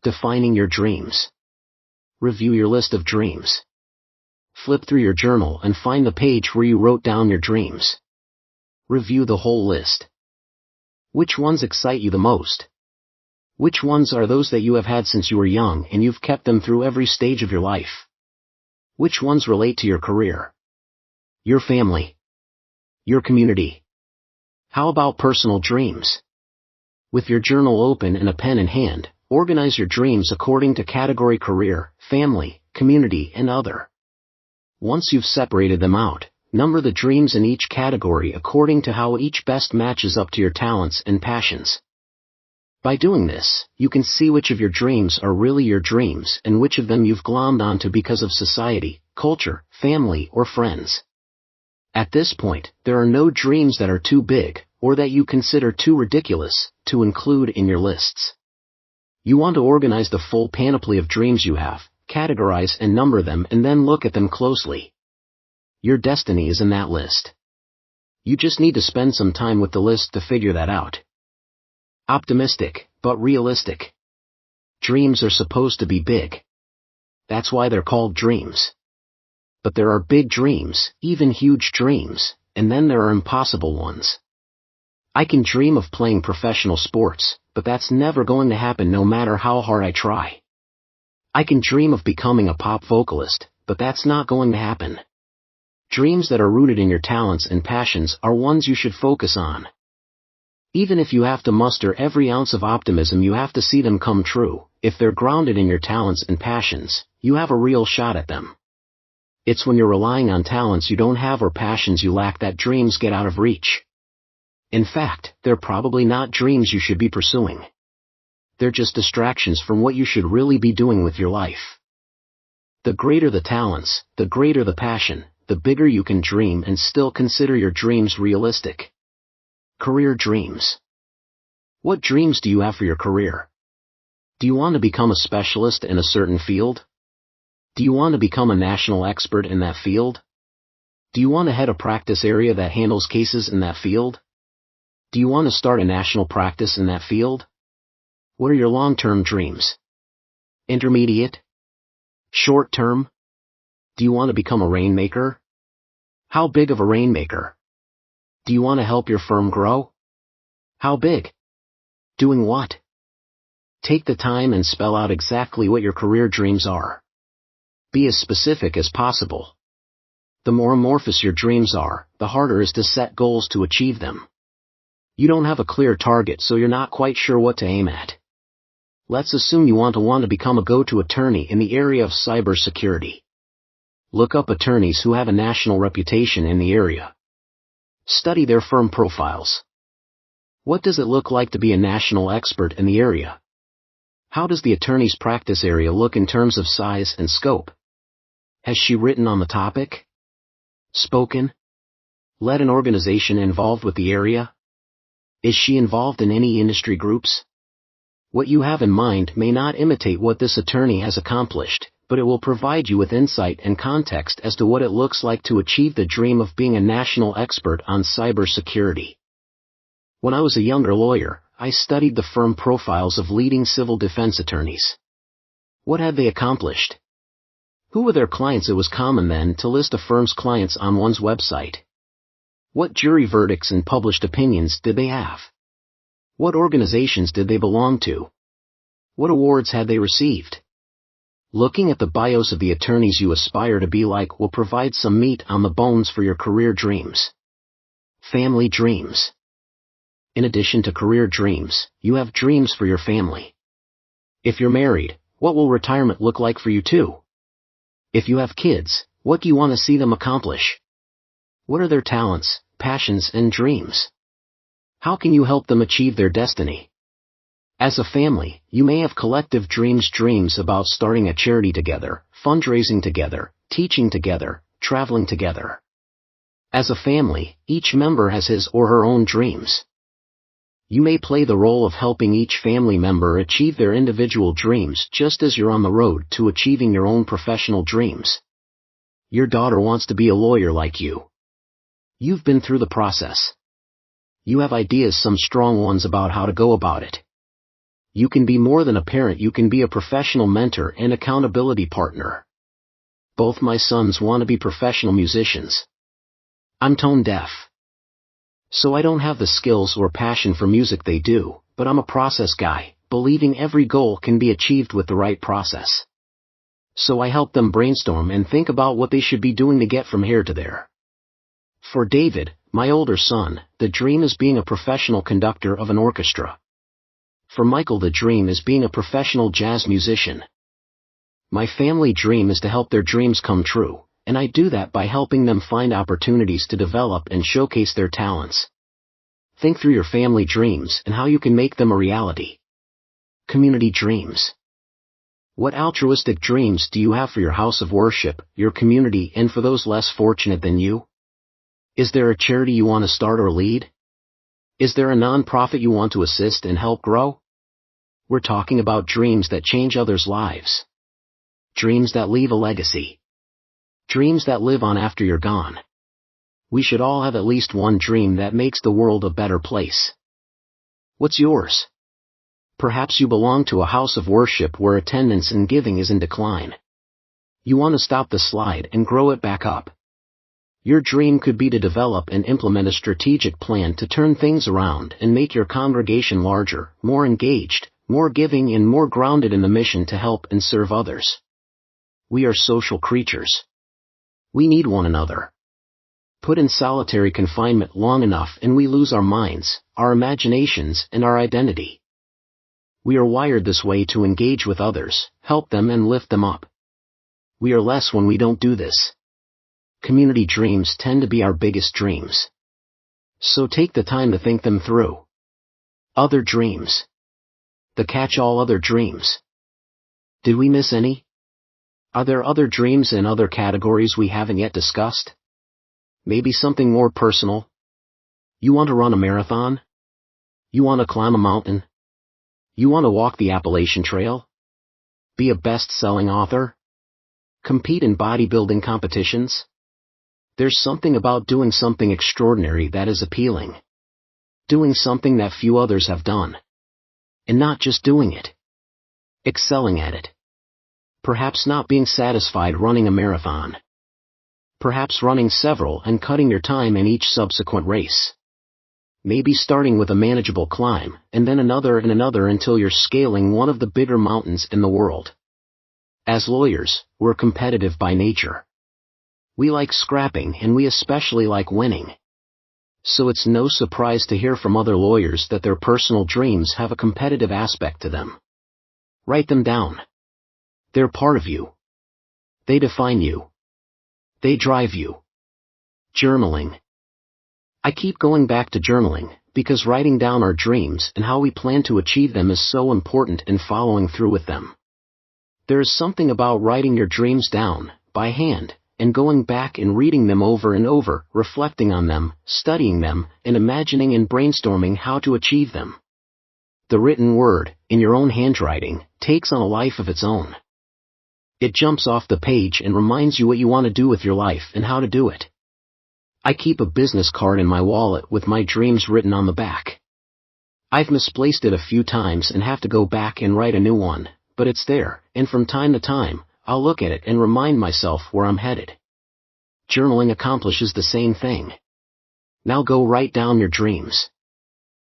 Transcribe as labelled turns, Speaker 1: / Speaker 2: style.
Speaker 1: Defining your dreams. Review your list of dreams. Flip through your journal and find the page where you wrote down your dreams. Review the whole list. Which ones excite you the most? Which ones are those that you have had since you were young and you've kept them through every stage of your life? Which ones relate to your career? Your family? Your community? How about personal dreams? With your journal open and a pen in hand, organize your dreams according to category: career, family, community, and other. Once you've separated them out, number the dreams in each category according to how each best matches up to your talents and passions. By doing this, you can see which of your dreams are really your dreams and which of them you've glommed onto because of society, culture, family, or friends. At this point, there are no dreams that are too big, or that you consider too ridiculous, to include in your lists. You want to organize the full panoply of dreams you have, categorize and number them, and then look at them closely. Your destiny is in that list. You just need to spend some time with the list to figure that out. Optimistic, but realistic. Dreams are supposed to be big. That's why they're called dreams. But there are big dreams, even huge dreams, and then there are impossible ones. I can dream of playing professional sports, but that's never going to happen no matter how hard I try. I can dream of becoming a pop vocalist, but that's not going to happen. Dreams that are rooted in your talents and passions are ones you should focus on. Even if you have to muster every ounce of optimism, you have to see them come true. If they're grounded in your talents and passions, you have a real shot at them. It's when you're relying on talents you don't have or passions you lack that dreams get out of reach. In fact, they're probably not dreams you should be pursuing. They're just distractions from what you should really be doing with your life. The greater the talents, the greater the passion, the bigger you can dream and still consider your dreams realistic. Career dreams. What dreams do you have for your career? Do you want to become a specialist in a certain field? Do you want to become a national expert in that field? Do you want to head a practice area that handles cases in that field? Do you want to start a national practice in that field? What are your long-term dreams? Intermediate? Short-term? Do you want to become a rainmaker? How big of a rainmaker? Do you want to help your firm grow? How big? Doing what? Take the time and spell out exactly what your career dreams are. Be as specific as possible. The more amorphous your dreams are, the harder it is to set goals to achieve them. You don't have a clear target, so you're not quite sure what to aim at. Let's assume you want to become a go-to attorney in the area of cybersecurity. Look up attorneys who have a national reputation in the area. Study their firm profiles. What does it look like to be a national expert in the area? How does the attorney's practice area look in terms of size and scope? Has she written on the topic? Spoken? Led an organization involved with the area? Is she involved in any industry groups? What you have in mind may not imitate what this attorney has accomplished, but it will provide you with insight and context as to what it looks like to achieve the dream of being a national expert on cybersecurity. When I was a younger lawyer, I studied the firm profiles of leading civil defense attorneys. What had they accomplished? Who were their clients? It was common then to list a firm's clients on one's website. What jury verdicts and published opinions did they have? What organizations did they belong to? What awards had they received? Looking at the bios of the attorneys you aspire to be like will provide some meat on the bones for your career dreams. Family dreams. In addition to career dreams, you have dreams for your family. If you're married, what will retirement look like for you too? If you have kids, what do you want to see them accomplish? What are their talents, passions, and dreams? How can you help them achieve their destiny? As a family, you may have collective dreams about starting a charity together, fundraising together, teaching together, traveling together. As a family, each member has his or her own dreams. You may play the role of helping each family member achieve their individual dreams just as you're on the road to achieving your own professional dreams. Your daughter wants to be a lawyer like you. You've been through the process. You have ideas, some strong ones, about how to go about it. You can be more than a parent, you can be a professional mentor and accountability partner. Both my sons want to be professional musicians. I'm tone deaf. So I don't have the skills or passion for music they do, but I'm a process guy, believing every goal can be achieved with the right process. So I help them brainstorm and think about what they should be doing to get from here to there. For David, my older son, the dream is being a professional conductor of an orchestra. For Michael, the dream is being a professional jazz musician. My family dream is to help their dreams come true, and I do that by helping them find opportunities to develop and showcase their talents. Think through your family dreams and how you can make them a reality. Community dreams. What altruistic dreams do you have for your house of worship, your community, and for those less fortunate than you? Is there a charity you want to start or lead? Is there a nonprofit you want to assist and help grow? We're talking about dreams that change others' lives. Dreams that leave a legacy. Dreams that live on after you're gone. We should all have at least one dream that makes the world a better place. What's yours? Perhaps you belong to a house of worship where attendance and giving is in decline. You want to stop the slide and grow it back up. Your dream could be to develop and implement a strategic plan to turn things around and make your congregation larger, more engaged, more giving, and more grounded in the mission to help and serve others. We are social creatures. We need one another. Put in solitary confinement long enough and we lose our minds, our imaginations, and our identity. We are wired this way to engage with others, help them, and lift them up. We are less when we don't do this. Community dreams tend to be our biggest dreams. So take the time to think them through. Other dreams. The catch-all other dreams. Did we miss any? Are there other dreams in other categories we haven't yet discussed? Maybe something more personal? You want to run a marathon? You want to climb a mountain? You want to walk the Appalachian Trail? Be a best-selling author? Compete in bodybuilding competitions? There's something about doing something extraordinary that is appealing. Doing something that few others have done. And not just doing it. Excelling at it. Perhaps not being satisfied running a marathon. Perhaps running several and cutting your time in each subsequent race. Maybe starting with a manageable climb, and then another and another until you're scaling one of the bigger mountains in the world. As lawyers, we're competitive by nature. We like scrapping and we especially like winning. So it's no surprise to hear from other lawyers that their personal dreams have a competitive aspect to them. Write them down. They're part of you. They define you. They drive you. Journaling. I keep going back to journaling, because writing down our dreams and how we plan to achieve them is so important in following through with them. There is something about writing your dreams down, by hand, and going back and reading them over and over, reflecting on them, studying them, and imagining and brainstorming how to achieve them. The written word, in your own handwriting, takes on a life of its own. It jumps off the page and reminds you what you want to do with your life and how to do it. I keep a business card in my wallet with my dreams written on the back. I've misplaced it a few times and have to go back and write a new one, but it's there, and from time to time, I'll look at it and remind myself where I'm headed. Journaling accomplishes the same thing. Now go write down your dreams.